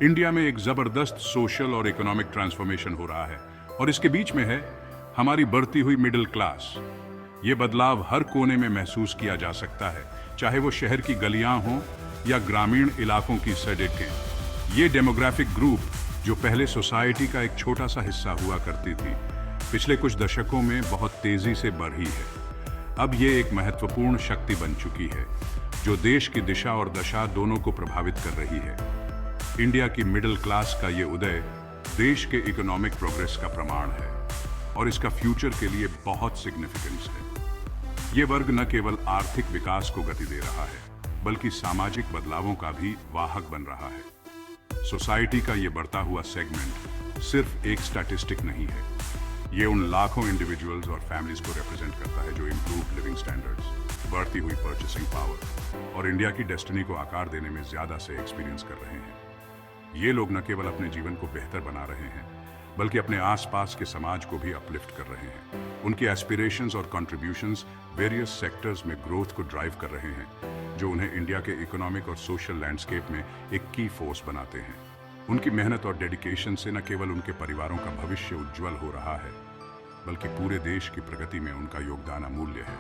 India में एक जबरदस्त सोशल और इकोनॉमिक ट्रांसफॉर्मेशन हो रहा है और इसके बीच में है हमारी बढ़ती हुई मिडिल क्लास। ये बदलाव हर कोने में महसूस किया जा सकता है, चाहे वो शहर की गलियां हों या ग्रामीण इलाकों की सड़कें। ये डेमोग्राफिक ग्रुप जो पहले सोसाइटी का एक छोटा सा हिस्सा हुआ करती थी, पिछले कुछ दशकों में बहुत तेजी से बढ़ी है। अब ये एक महत्वपूर्ण शक्ति बन चुकी है जो देश की दिशा और दशा दोनों को प्रभावित कर रही है। इंडिया की मिडिल क्लास का ये उदय देश के इकोनॉमिक प्रोग्रेस का प्रमाण है और इसका फ्यूचर के लिए बहुत सिग्निफिकेंस है। ये वर्ग न केवल आर्थिक विकास को गति दे रहा है, बल्कि सामाजिक बदलावों का भी वाहक बन रहा है। सोसाइटी का ये बढ़ता हुआ सेगमेंट सिर्फ एक स्टैटिस्टिक नहीं है, ये उन लाखों इंडिविजुअल्स और फैमिलीज को रिप्रेजेंट करता है जो इंप्रूव्ड लिविंग स्टैंडर्ड्स, बढ़ती हुई परचेसिंग पावर और इंडिया की डेस्टिनी को आकार देने में ज्यादा से एक्सपीरियंस कर रहे हैं। ये लोग न केवल अपने जीवन को बेहतर बना रहे हैं, बल्कि अपने आसपास के समाज को भी अपलिफ्ट कर रहे हैं। उनके एस्पिरेशंस और कंट्रीब्यूशंस वेरियस सेक्टर्स में ग्रोथ को ड्राइव कर रहे हैं, जो उन्हें इंडिया के इकोनॉमिक और सोशल लैंडस्केप में एक की फोर्स बनाते हैं। उनकी मेहनत और डेडिकेशन से न केवल उनके परिवारों का भविष्य उज्जवल हो रहा है, बल्कि पूरे देश की प्रगति में उनका योगदान अमूल्य है।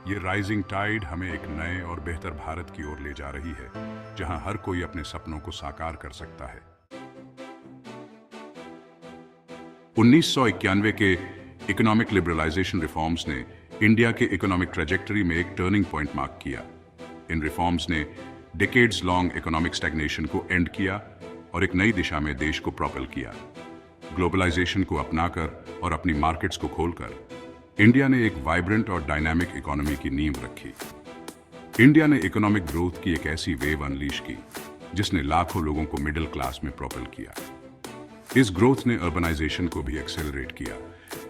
ये राइजिंग टाइड हमें एक नए और बेहतर भारत की ओर ले जा रही है, जहां हर कोई अपने सपनों को साकार कर सकता है। 1991 के इकोनॉमिक लिबरलाइजेशन रिफॉर्म्स ने इंडिया के इकोनॉमिक ट्रैजेक्टरी में एक टर्निंग पॉइंट मार्क किया। इन रिफॉर्म्स ने डिकेड्स लॉन्ग इकोनॉमिक स्टैग्नेशन को एंड किया और एक नई दिशा में देश को प्रोपेल किया। ग्लोबलाइजेशन को अपनाकर और अपनी मार्केट्स को खोलकर इंडिया ने एक वाइब्रेंट और डायनामिक इकोनॉमी की नींव रखी। इंडिया ने इकोनॉमिक ग्रोथ की एक ऐसी वेव अनलीश की जिसने लाखों लोगों को मिडिल क्लास में प्रोपेल किया। इस ग्रोथ ने अर्बनाइजेशन को भी एक्सेलरेट किया,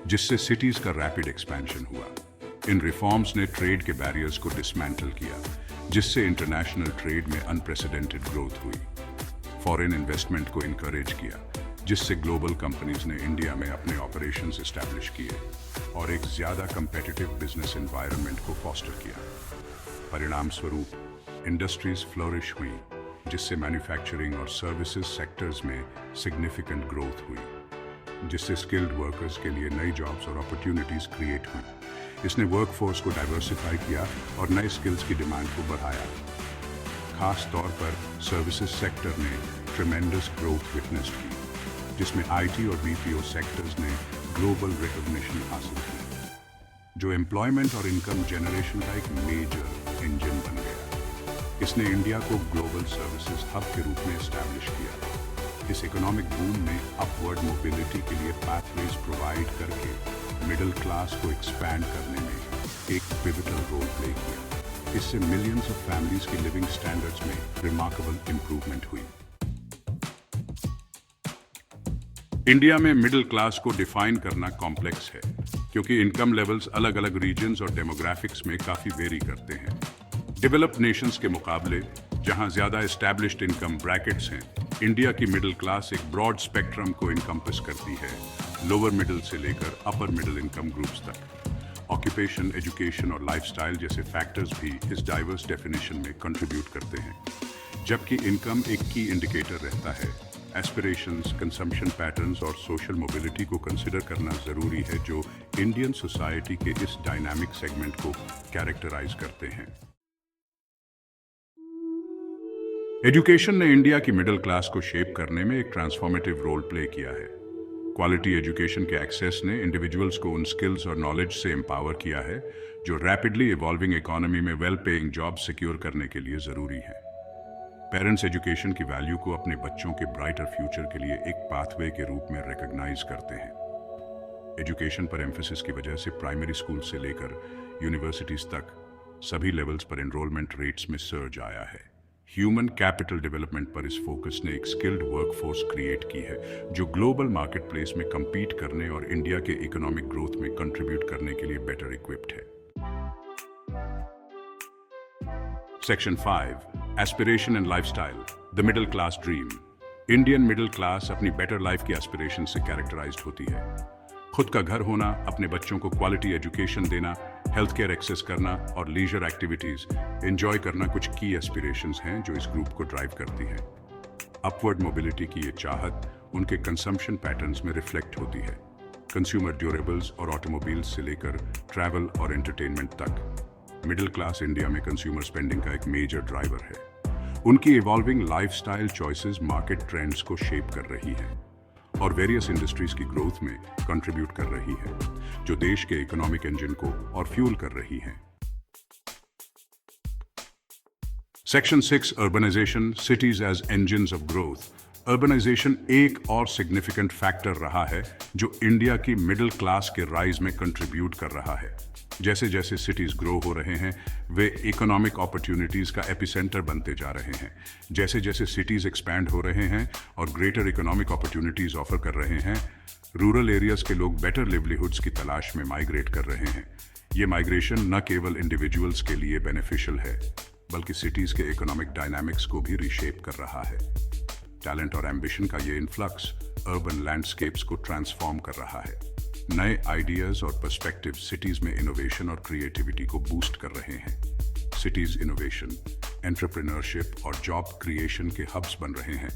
जिससे सिटीज का रैपिड एक्सपेंशन हुआ। इन रिफॉर्म्स ने ट्रेड के बैरियर्स को डिसमेंटल किया, जिससे इंटरनेशनल ट्रेड में अनप्रेसिडेंटेड ग्रोथ हुई। फॉरेन इन्वेस्टमेंट को इनकरेज किया, जिससे ग्लोबल कंपनीज ने इंडिया में अपने ऑपरेशंस एस्टैब्लिश किए और एक ज्यादा कंपेटिटिव बिजनेस एनवायरनमेंट को फॉस्टर किया। परिणाम स्वरूप इंडस्ट्रीज फ्लोरिश हुई, जिससे मैन्युफैक्चरिंग और सर्विसेज सेक्टर्स में सिग्निफिकेंट ग्रोथ हुई, जिससे स्किल्ड वर्कर्स के लिए नई जॉब्स और अपॉर्चुनिटीज क्रिएट हुई। इसने वर्कफोर्स को डाइवर्सिफाई किया और नए स्किल्स की डिमांड को बढ़ाया। खास तौर पर सर्विसेज सेक्टर ने ट्रेमेंडस ग्रोथ विटनेस की, जिसमें आईटी और बीपीओ सेक्टर्स ने ग्लोबल रिकॉग्निशन हासिल की, जो एम्प्लॉयमेंट और इनकम जनरेशन का एक मेजर इंजन बन गया। इसने इंडिया को ग्लोबल सर्विसेज हब के रूप में एस्टैब्लिश किया। इस इकोनॉमिक बूम ने अपवर्ड मोबिलिटी के लिए पैथवेज प्रोवाइड करके मिडिल क्लास को एक्सपैंड करने में एक पिवटल रोल प्ले किया। इससे मिलियंस ऑफ फैमिलीज की लिविंग स्टैंडर्ड्स में रिमार्केबल इंप्रूवमेंट हुई। इंडिया में मिडिल क्लास को डिफाइन करना कॉम्प्लेक्स है, क्योंकि इनकम लेवल्स अलग अलग रीजन्स और डेमोग्राफिक्स में काफी वेरी करते हैं। डेवलप्ड नेशंस के मुकाबले, जहां ज्यादा एस्टैब्लिश्ड इनकम ब्रैकेट्स हैं, इंडिया की मिडिल क्लास एक ब्रॉड स्पेक्ट्रम को इनकम्पस करती है, लोअर मिडिल से लेकर अपर मिडिल इनकम ग्रुप्स तक। ऑक्यूपेशन, एजुकेशन और लाइफस्टाइल जैसे फैक्टर्स भी इस डाइवर्स डेफिनेशन में कंट्रीब्यूट करते हैं। जबकि इनकम एक की इंडिकेटर रहता है, एस्पिरेशंस, कंजम्पशन पैटर्न्स और सोशल मोबिलिटी को कंसिडर करना जरूरी है, जो इंडियन सोसाइटी के इस डायनामिक सेगमेंट को कैरेक्टराइज करते हैं। एजुकेशन ने इंडिया की मिडिल क्लास को शेप करने में एक ट्रांसफॉर्मेटिव रोल प्ले किया है। क्वालिटी एजुकेशन के एक्सेस ने इंडिविजुअल्स को उन स्किल्स और नॉलेज से एम्पावर किया है जो रैपिडली इवॉल्विंग इकोनॉमी में वेल पेइंग जॉब सिक्योर करने के लिए जरूरी है। पेरेंट्स एजुकेशन की वैल्यू को अपने बच्चों के ब्राइटर फ्यूचर के लिए एक पाथवे के रूप में रिकॉग्नाइज करते हैं। एजुकेशन पर एम्फेसिस की वजह से प्राइमरी स्कूल से लेकर यूनिवर्सिटीज तक सभी लेवल्स पर एनरोलमेंट रेट्स में सर्ज आया है। ह्यूमन कैपिटल डेवलपमेंट पर इस फोकस ने एक स्किल्ड वर्कफोर्स क्रिएट की है, जो ग्लोबल मार्केट प्लेस में compete करने और इंडिया के इकोनॉमिक ग्रोथ में कंट्रीब्यूट करने के लिए बेटर इक्विप्ड है। Section 5, aspiration and lifestyle, the middle class dream. Indian middle class अपनी बेटर लाइफ की एस्पिरेशन से कैरेक्टराइज्ड होती है। खुद का घर होना, अपने बच्चों को क्वालिटी एजुकेशन देना, हेल्थ केयर एक्सेस करना और लीजर एक्टिविटीज एंजॉय करना कुछ की एस्पिरेशंस हैं जो इस ग्रुप को ड्राइव करती हैं। अपवर्ड मोबिलिटी की ये चाहत उनके कंजम्पशन पैटर्न्स में रिफ्लेक्ट होती है, कंज्यूमर ड्यूरेबल्स और ऑटोमोबाइल्स से लेकर ट्रैवल और एंटरटेनमेंट तक। मिडिल क्लास इंडिया में कंज्यूमर स्पेंडिंग का एक मेजर ड्राइवर है। उनकी evolving lifestyle choices market trends को शेप कर रही हैं और वेरियस इंडस्ट्रीज की ग्रोथ में कंट्रीब्यूट कर रही है, जो देश के इकोनॉमिक इंजन को और फ्यूल कर रही हैं। Section 6 urbanisation, cities as engines of growth. Urbanisation एक और सिग्निफिकेंट फैक्टर रहा है जो इंडिया की मिडिल क्लास के राइज में कंट्रीब्यूट कर रहा है। जैसे जैसे सिटीज ग्रो हो रहे हैं, वे इकोनॉमिक अपॉर्चुनिटीज का एपिसेंटर बनते जा रहे हैं। जैसे जैसे सिटीज एक्सपैंड हो रहे हैं और ग्रेटर इकोनॉमिक अपॉर्चुनिटीज ऑफर कर रहे हैं, रूरल एरियाज के लोग बेटर लिवलीहुड्स की तलाश में माइग्रेट कर रहे हैं। ये माइग्रेशन न केवल इंडिविजुअल्स के लिए बेनिफिशियल है, बल्कि सिटीज के इकोनॉमिक डायनामिक्स को भी रीशेप कर रहा है। टैलेंट और एम्बिशन का ये इन्फ्लक्स अर्बन लैंडस्केप्स को ट्रांसफॉर्म कर रहा है। नए आइडियाज और पर्सपेक्टिव सिटीज में इनोवेशन और क्रिएटिविटी को बूस्ट कर रहे हैं। सिटीज इनोवेशन, एंटरप्रेन्योरशिप और जॉब क्रिएशन के हब्स बन रहे हैं,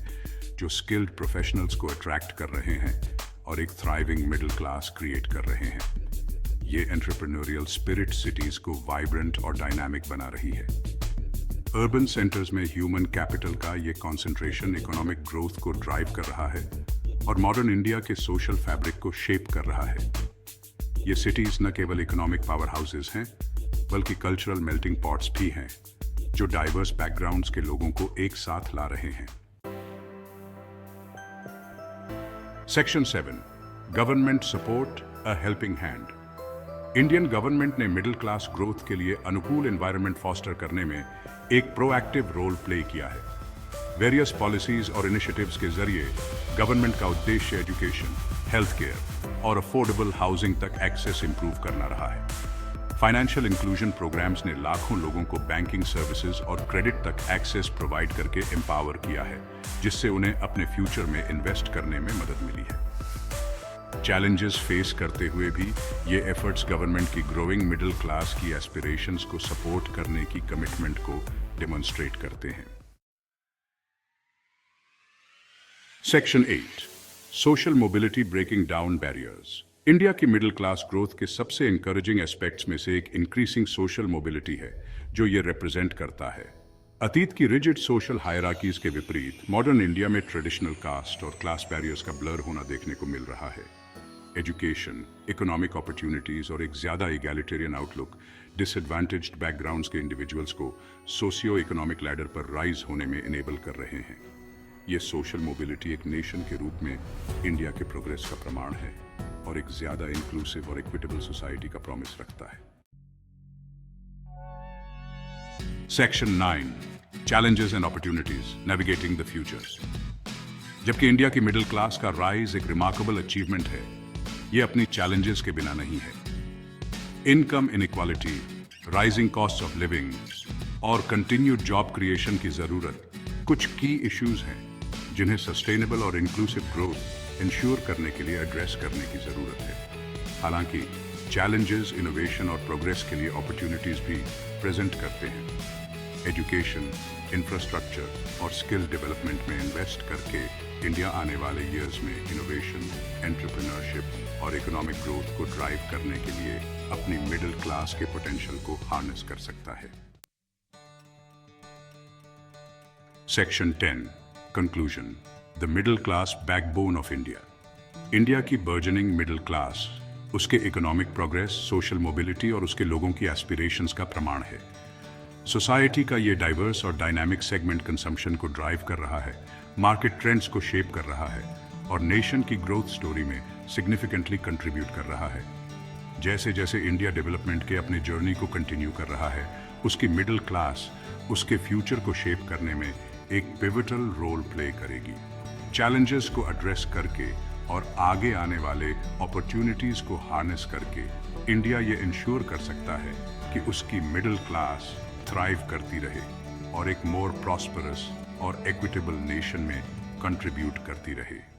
जो स्किल्ड प्रोफेशनल्स को अट्रैक्ट कर रहे हैं और एक थ्राइविंग मिडिल क्लास क्रिएट कर रहे हैं। ये एंटरप्रेन्योरियल स्पिरिट सिटीज को वाइब्रेंट और डायनामिक बना रही है। अर्बन सेंटर्स में ह्यूमन कैपिटल का ये कॉन्सेंट्रेशन इकोनॉमिक ग्रोथ को ड्राइव कर रहा है और मॉडर्न इंडिया के सोशल फैब्रिक को शेप कर रहा है। ये सिटीज न केवल इकोनॉमिक पावर हाउसेज हैं, बल्कि कल्चरल मेल्टिंग पॉट्स भी हैं, जो डाइवर्स बैकग्राउंड्स के लोगों को एक साथ ला रहे हैं। Section 7 government support, a helping hand. Indian government ने मिडिल क्लास ग्रोथ के लिए अनुकूल एनवायरनमेंट फॉस्टर करने में एक प्रोएक्टिव रोल प्ले किया है। वेरियस पॉलिसीज और इनिशिएटिव्स के जरिए गवर्नमेंट का उद्देश्य एजुकेशन, हेल्थ केयर और अफोर्डेबल हाउसिंग तक एक्सेस इंप्रूव करना रहा है। फाइनेंशियल इंक्लूजन प्रोग्राम्स ने लाखों लोगों को बैंकिंग सर्विसेज और क्रेडिट तक एक्सेस प्रोवाइड करके एम्पावर किया है, जिससे उन्हें अपने फ्यूचर में इन्वेस्ट करने में मदद मिली है। चैलेंजेस फेस करते हुए भी ये एफर्ट्स गवर्नमेंट की ग्रोइंग मिडिल क्लास की एस्पिरेशंस को सपोर्ट करने की कमिटमेंट को डेमोन्स्ट्रेट करते हैं। Section 8 social mobility, breaking down barriers. India की मिडिल क्लास ग्रोथ के सबसे इंकरेजिंग एस्पेक्ट्स में से एक इंक्रीजिंग सोशल मोबिलिटी है, जो ये रिप्रेजेंट करता है। अतीत की रिजिड सोशल हायरार्कीज के विपरीत मॉडर्न इंडिया में ट्रेडिशनल कास्ट और क्लास बैरियर्स का ब्लर होना देखने को मिल रहा है। एजुकेशन, इकोनॉमिक अपॉर्चुनिटीज और एक ज़्यादा इगैलिटेरियन आउटलुक डिसएडवांटेज्ड बैकग्राउंड्स के इंडिविजुअल्स को सोशियो इकोनॉमिक लैडर पर राइज होने में इनेबल कर रहे हैं। ये सोशल मोबिलिटी एक नेशन के रूप में इंडिया के प्रोग्रेस का प्रमाण है और एक ज़्यादा इंक्लूसिव और इक्विटेबल सोसाइटी का प्रॉमिस रखता है। Section 9 challenges and opportunities, navigating the future. जबकि इंडिया की मिडिल क्लास का राइज एक रिमार्केबल अचीवमेंट है, ये अपनी चैलेंजेस के बिना नहीं है। Income inequality, rising cost of living और कंटिन्यूड जॉब क्रिएशन की जरूरत कुछ की इश्यूज हैं जिन्हें सस्टेनेबल और इंक्लूसिव ग्रोथ इंश्योर करने के लिए एड्रेस करने की जरूरत है। हालांकि चैलेंजेस इनोवेशन और प्रोग्रेस के लिए अपॉर्चुनिटीज भी प्रेजेंट करते हैं। एजुकेशन, इंफ्रास्ट्रक्चर और स्किल डेवलपमेंट में इन्वेस्ट करके इंडिया आने वाले ईयर्स में इनोवेशन, एंटरप्रेन्योरशिप और इकोनॉमिक ग्रोथ को ड्राइव करने के लिए अपनी मिडिल क्लास के पोटेंशियल को हार्नेस कर सकता है। Section 10 conclusion, the middle class backbone of India. India की बर्जनिंग मिडिल क्लास उसके इकोनॉमिक प्रोग्रेस, सोशल मोबिलिटी और उसके लोगों की एस्पिरेशंस का प्रमाण है। सोसाइटी का ये डाइवर्स और डायनामिक सेगमेंट कंजम्पशन को ड्राइव कर रहा है, मार्केट ट्रेंड्स को शेप कर रहा है और नेशन की ग्रोथ स्टोरी में सिग्निफिकेंटली कंट्रीब्यूट कर रहा है। जैसे जैसे इंडिया डेवलपमेंट के अपने जर्नी को कंटिन्यू कर रहा है, उसकी मिडिल क्लास उसके फ्यूचर को शेप करने में एक पिवटल रोल प्ले करेगी। चैलेंजेस को एड्रेस करके और आगे आने वाले अपॉर्चुनिटीज को हार्नेस करके इंडिया ये इंश्योर कर सकता है कि उसकी मिडिल क्लास थ्राइव करती रहे और एक मोर प्रॉस्परस और इक्विटेबल नेशन में कंट्रीब्यूट करती रहे।